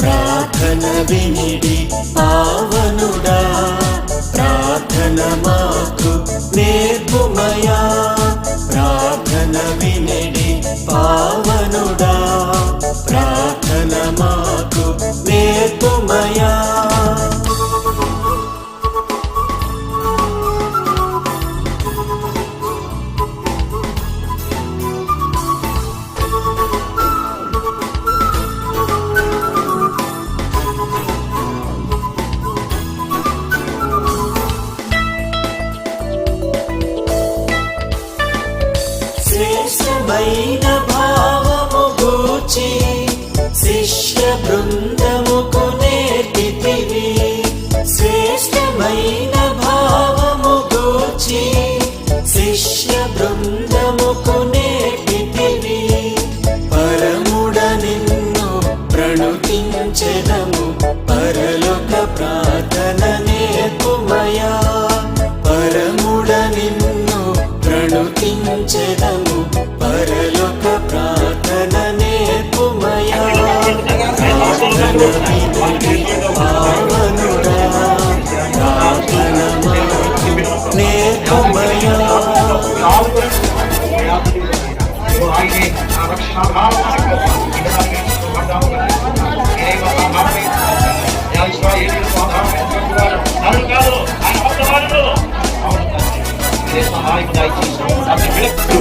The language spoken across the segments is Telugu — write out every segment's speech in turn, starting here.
ప్రార్థన వినిడి పావనుడా, ప్రార్థన మాకు నేర్పుమయా. ప్రార్థన వినిడి పావనుడా, ప్రార్థన మాకు నేర్పుమయా. శ్రేష్టమైన భావము గూర్చి శిష్య బృందముకు నేర్పితివి. శ్రేష్టమైన భావము గూర్చి శిష్య బృందముకు నేర్పితివి. పరముడ నిన్ను ప్రణుతించెదము, పరలోక ప్రార్థన నేర్పుమయా. పరముడ నిన్ను ప్రణుతించెదము, పరలోక ప్రార్థన నేర్పుమయా. ప్రార్థన వినిడి పావనుడా, ప్రార్థన మాకు నేర్పుమయా.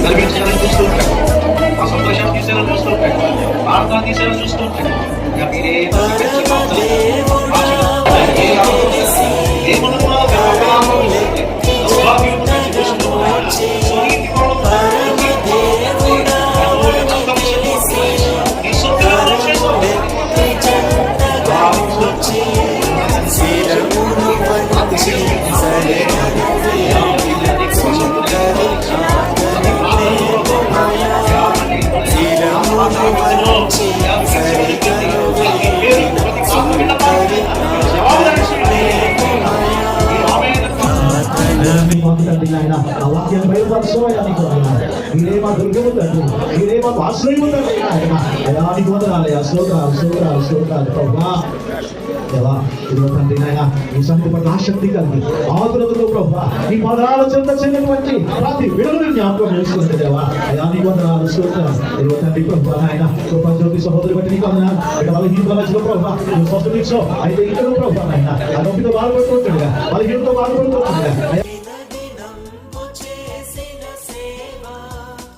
కలిగించాలని చూస్తూ ఉంటాడు, ఆ సంతోషాన్ని తీసేయాలని చూస్తూ ఉంటాడు, ప్రార్థన తీసేయాలని చూస్తూ ఉంటాడు. ఇక మీరే వాక్యాన్ని బయలుపరచోయా నీకు ఆయన. మీరే మా దుర్గము తండ్రి, మీరే మాకు ఆశ్రయము తండ్రి ఆయన. అయా నీకు వందనాలయ్యా, స్తోత్రాలు స్తోత్రాలు స్తోత్రాలు ప్రభా. దేవా ఇదిగో తండ్రి నాయన, నీ సన్నిధి పట్ల ఆసక్తి కలిగి ఆతురతతో ప్రభా నీ పదాల చెంత చెందినటువంటి ప్రతి విడుదల జ్ఞాపకం చేసుకుంటే దేవా. అయా నీకు వందనాలు స్తోత్రాలు. ఇదిగో తండ్రి ప్రభా నాయన, కృపా జ్యోతి సహోదరి బట్టి నీకు వందనాలు. బలహీనతలో ప్రభా నువ్వు స్వస్థనిచ్చో అయితే ఇక్కడ ప్రభా నాయన, ఆ నొప్పితో బాధపడుతుండగా బలహీనతో బాధపడుతుండగా